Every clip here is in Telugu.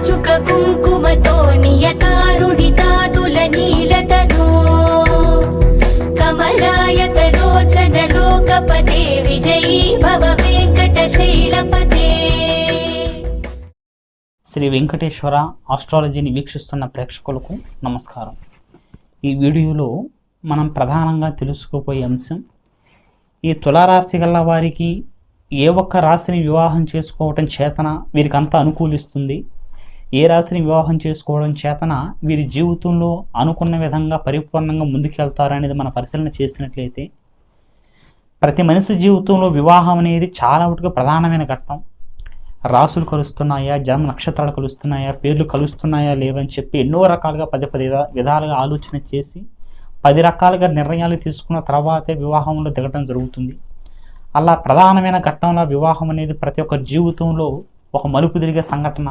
చుక కుంకుమతో నియతారుణితాతుల నీలతనో కమలాయతలోచన లోకపతే విజయీ భవ వెంకటశైలపతే. శ్రీ వెంకటేశ్వర ఆస్ట్రాలజీని వీక్షిస్తున్న ప్రేక్షకులకు నమస్కారం. ఈ వీడియోలో మనం ప్రధానంగా తెలుసుకోబోయే అంశం, ఈ తులారాశి గల వారికి ఏ ఒక్క రాశిని వివాహం చేసుకోవటం చేతన వీరికి అంత అనుకూలిస్తుంది, ఏ రాశిని వివాహం చేసుకోవడం చేతన వీరి జీవితంలో అనుకున్న విధంగా పరిపూర్ణంగా ముందుకెళ్తారనేది మన పరిశీలన చేసినట్లయితే, ప్రతి మనిషి జీవితంలో వివాహం అనేది చాలా వరకు ప్రధానమైన ఘట్టం. రాసులు కలుస్తున్నాయా, జన్మ నక్షత్రాలు కలుస్తున్నాయా, పేర్లు కలుస్తున్నాయా లేవని చెప్పి ఎన్నో రకాలుగా పది విధాలుగా ఆలోచన చేసి 10 రకాలుగా నిర్ణయాలు తీసుకున్న తర్వాతే వివాహంలో దిగటం జరుగుతుంది. అలా ప్రధానమైన ఘట్టంలో వివాహం అనేది ప్రతి ఒక్క జీవితంలో ఒక మలుపు తిరిగే సంఘటన.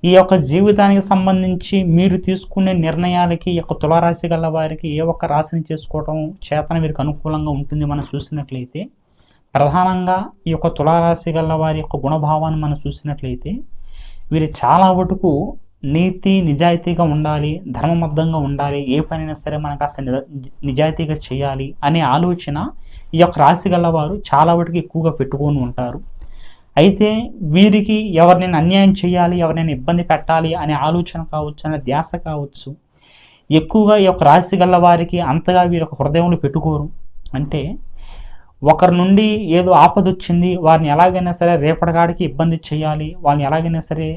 ఈ యొక్క జీవితానికి సంబంధించి మీరు తీసుకునే నిర్ణయాలకి ఈ యొక్క తులారాశి గల వారికి ఏ ఒక్క రాశిని చేసుకోవటం చేతన వీరికి అనుకూలంగా ఉంటుంది. మనం చూసినట్లయితే ప్రధానంగా ఈ యొక్క తులారాశి గల వారి యొక్క గుణభావాన్ని మనం చూసినట్లయితే, వీరు చాలా వరకు నీతి నిజాయితీగా ఉండాలి, ధర్మబద్ధంగా ఉండాలి, ఏ పనైనా సరే మనకు అసలు నిజాయితీగా చేయాలి అనే ఆలోచన ఈ యొక్క రాశి గల వారు చాలా వరకు ఎక్కువగా పెట్టుకొని ఉంటారు. అయితే వీరికి ఎవరినైనా అన్యాయం చేయాలి, ఎవరినైనా ఇబ్బంది పెట్టాలి అనే ఆలోచన కావచ్చు, అనే ధ్యాస కావచ్చు, ఎక్కువగా ఈ యొక్క రాశి గల వారికి అంతగా వీరి యొక్క హృదయంలో పెట్టుకోరు. అంటే ఒకరి నుండి ఏదో ఆపద వచ్చింది, వారిని ఎలాగైనా సరే రేపటికాడికి ఇబ్బంది చేయాలి, వాళ్ళని ఎలాగైనా సరే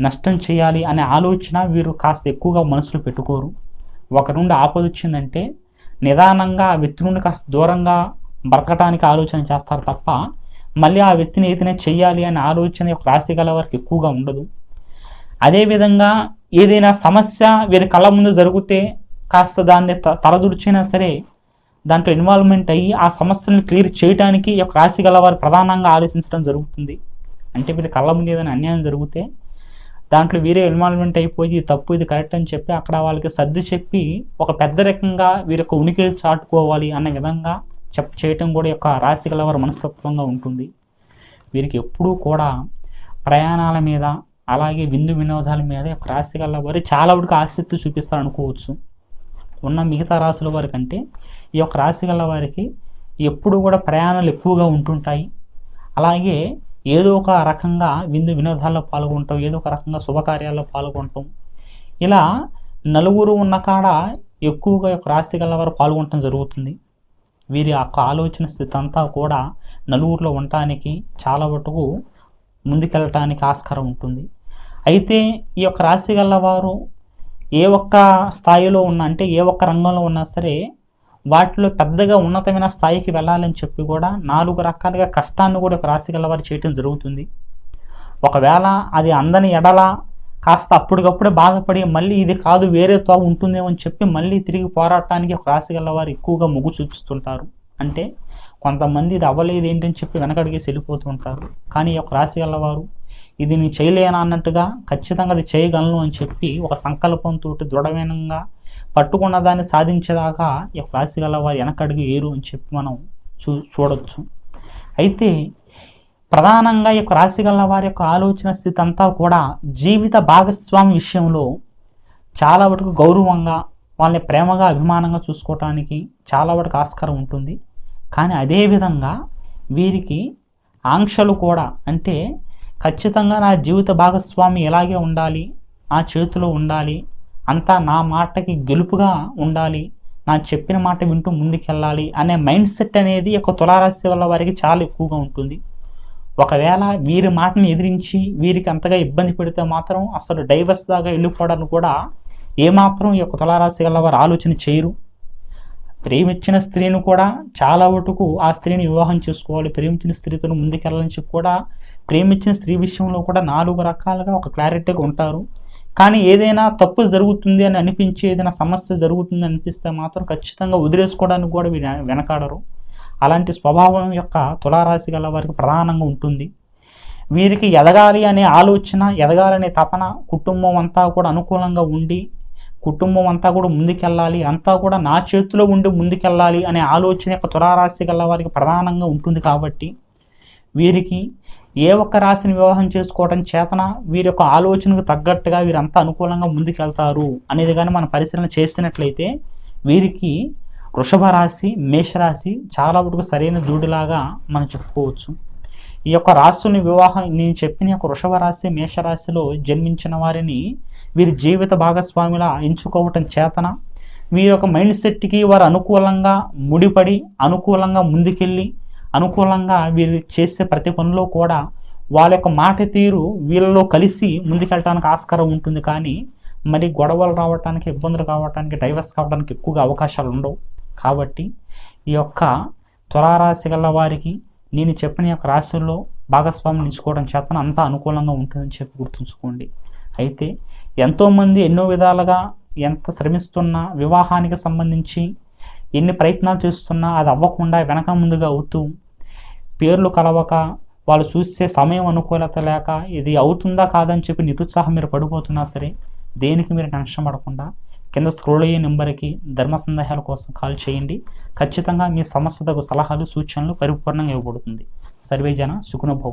నష్టం చేయాలి అనే ఆలోచన వీరు కాస్త ఎక్కువగా మనసులో పెట్టుకోరు. ఒకరి నుండి ఆపద వచ్చిందంటే నిదానంగా ఆ వ్యక్తి నుండి కాస్త దూరంగా బ్రతకటానికి ఆలోచన చేస్తారు తప్ప మళ్ళీ ఆ వ్యక్తిని ఏదైనా చెయ్యాలి అనే ఆలోచన యొక్క రాశి గల వారికి ఎక్కువగా ఉండదు. అదేవిధంగా ఏదైనా సమస్య వీరి కళ్ళ ముందు జరిగితే కాస్త దాన్ని తలదూర్చైనా సరే దాంట్లో ఇన్వాల్వ్మెంట్ అయ్యి ఆ సమస్యలను క్లియర్ చేయడానికి ఈ యొక్క రాశి గల వారు ప్రధానంగా ఆలోచించడం జరుగుతుంది. అంటే వీరి కళ్ళ ముందు ఏదైనా అన్యాయం జరిగితే దాంట్లో వీరే ఇన్వాల్వ్మెంట్ అయిపోయి ఇది తప్పు ఇది కరెక్ట్ అని చెప్పి అక్కడ వాళ్ళకి సర్ది చెప్పి ఒక పెద్ద రకంగా వీరి యొక్క ఉనికిని చాటుకోవాలి అన్న విధంగా చేయటం కూడా యొక్క రాశి గల వారి మనస్తత్వంగా ఉంటుంది. వీరికి ఎప్పుడూ కూడా ప్రయాణాల మీద అలాగే విందు వినోదాల మీద యొక్క రాశి గల వారు చాలా వరకు ఆసక్తి చూపిస్తారు అనుకోవచ్చు. ఉన్న మిగతా రాశుల వారి కంటే ఈ యొక్క రాశి గల వారికి ఎప్పుడు కూడా ప్రయాణాలు ఎక్కువగా ఉంటుంటాయి. అలాగే ఏదో ఒక రకంగా విందు వినోదాల్లో పాల్గొంటాం, ఏదో ఒక రకంగా శుభకార్యాల్లో పాల్గొంటాం. ఇలా నలుగురు ఉన్న కాడ ఎక్కువగా యొక్క రాశి గల వారు పాల్గొనటం జరుగుతుంది. వీరి యొక్క ఆలోచన స్థితి అంతా కూడా నలుగురిలో ఉండటానికి చాలా వరకు ముందుకెళ్ళటానికి ఆస్కారం ఉంటుంది. అయితే ఈ యొక్క రాశి గల వారు ఏ ఒక్క స్థాయిలో ఉన్నా, అంటే ఏ ఒక్క రంగంలో ఉన్నా సరే వాటిలో పెద్దగా ఉన్నతమైన స్థాయికి వెళ్ళాలని చెప్పి కూడా 4 రకాలుగా కష్టాన్ని కూడా ఒక రాశి గల వారు చేయటం జరుగుతుంది. ఒకవేళ అది అందని ఎడల కాస్త అప్పటికప్పుడే బాధపడి మళ్ళీ ఇది కాదు వేరే తో ఉంటుందేమో అని చెప్పి మళ్ళీ తిరిగి పోరాటానికి ఒక రాశి గల వారు ఎక్కువగా మొగ్గు చూపిస్తుంటారు. అంటే కొంతమంది ఇది అవ్వలేదు ఏంటని చెప్పి వెనకడిగేసి వెళ్ళిపోతూ ఉంటారు. కానీ ఒక రాశి గల వారు ఇది నేను చేయలేనా అన్నట్టుగా ఖచ్చితంగా అది చేయగలను అని చెప్పి ఒక సంకల్పంతో దృఢమైనంగా పట్టుకున్న దాన్ని సాధించేదాకా ఈ యొక్క రాశి గల వారు వెనకడుగు ఏరు అని చెప్పి మనం చూడొచ్చు. అయితే ప్రధానంగా ఈ యొక్క రాశి గల వారి యొక్క ఆలోచన స్థితి అంతా కూడా జీవిత భాగస్వామి విషయంలో చాలా వరకు గౌరవంగా వాళ్ళని ప్రేమగా అభిమానంగా చూసుకోవటానికి చాలా వరకు ఆస్కారం ఉంటుంది. కానీ అదేవిధంగా వీరికి ఆంక్షలు కూడా, అంటే ఖచ్చితంగా నా జీవిత భాగస్వామి ఎలాగే ఉండాలి, నా చేతిలో ఉండాలి, అంతా నా మాటకి గెలుపుగా ఉండాలి, నా చెప్పిన మాట వింటూ ముందుకెళ్ళాలి అనే మైండ్ సెట్ అనేది ఒక తులారాశి వల్ల వారికి చాలా ఎక్కువగా ఉంటుంది. ఒకవేళ వీరి మాటని ఎదిరించి వీరికి అంతగా ఇబ్బంది పెడితే మాత్రం అసలు డైవర్స్ దాకా వెళ్ళిపోవడానికి కూడా ఏమాత్రం ఈ యొక్క తులారాశి గల వారు ఆలోచన చేయరు. ప్రేమించిన స్త్రీని కూడా చాలా వరకు ఆ స్త్రీని వివాహం చేసుకోవాలి, ప్రేమించిన స్త్రీతో ముందుకెళ్ళాలని చెప్పి కూడా ప్రేమించిన స్త్రీ విషయంలో కూడా 4 రకాలుగా ఒక క్లారిటీగా ఉంటారు. కానీ ఏదైనా తప్పు జరుగుతుంది అని అనిపించి, ఏదైనా సమస్య జరుగుతుంది అనిపిస్తే మాత్రం ఖచ్చితంగా వదిలేసుకోవడానికి కూడా వెనకాడరు. అలాంటి స్వభావం యొక్క తులారాశి గల వారికి ప్రధానంగా ఉంటుంది. వీరికి ఎదగాలి అనే ఆలోచన, ఎదగాలనే తపన, కుటుంబం అంతా కూడా అనుకూలంగా ఉండి కుటుంబం అంతా కూడా ముందుకెళ్ళాలి, అంతా కూడా నా చేతిలో ఉండి ముందుకెళ్ళాలి అనే ఆలోచన యొక్క తులారాశి గల వారికి ప్రధానంగా ఉంటుంది. కాబట్టి వీరికి ఏ ఒక్క రాశిని వివాహం చేసుకోవడం చేతన వీరి యొక్క ఆలోచనకు తగ్గట్టుగా వీరంతా అనుకూలంగా ముందుకెళ్తారు అనేది కానీ మనం పరిశీలన చేసినట్లయితే వీరికి వృషభ రాశి, మేషరాశి చాలా వరకు సరైన జోడిలాగా మనం చెప్పుకోవచ్చు. ఈ యొక్క రాశుల్ని వివాహం నేను చెప్పిన యొక్క వృషభ రాశి, మేషరాశిలో జన్మించిన వారిని వీరి జీవిత భాగస్వామిలా ఎంచుకోవటం చేతన వీరి యొక్క మైండ్ సెట్కి వారు అనుకూలంగా ముడిపడి అనుకూలంగా ముందుకెళ్ళి అనుకూలంగా వీరు చేసే ప్రతి పనిలో కూడా వాళ్ళ యొక్క మాట తీరు వీళ్ళలో కలిసి ముందుకెళ్ళడానికి ఆస్కారం ఉంటుంది. కానీ మరి గొడవలు రావడానికి, ఇబ్బందులు కావడానికి, డైవర్స్ కావడానికి ఎక్కువగా అవకాశాలు ఉండవు. కాబట్టి ఈ యొక్క తులారాశి గల వారికి నేను చెప్పిన యొక్క రాశుల్లో భాగస్వామిని ఎంచుకోవడం చేతన అంతా అనుకూలంగా ఉంటుందని చెప్పి గుర్తుంచుకోండి. అయితే ఎంతోమంది ఎన్నో విధాలుగా ఎంత శ్రమిస్తున్నా, వివాహానికి సంబంధించి ఎన్ని ప్రయత్నాలు చేస్తున్నా అది అవ్వకుండా వెనక ముందుగా అవుతూ, పేర్లు కలవక, వాళ్ళు చూసే సమయం అనుకూలత లేక ఇది అవుతుందా కాదని చెప్పి నిరుత్సాహం మీరు పడిపోతున్నా సరే దేనికి మీరు టెన్షన్ పడకుండా కింద స్క్రోల్ అయ్యే నెంబర్కి ధర్మ సందేహాల కోసం కాల్ చేయండి. ఖచ్చితంగా మీ సమస్యలకు సలహాలు, సూచనలు పరిపూర్ణంగా ఇవ్వబడుతుంది. సర్వేజన సుఖనుభవం.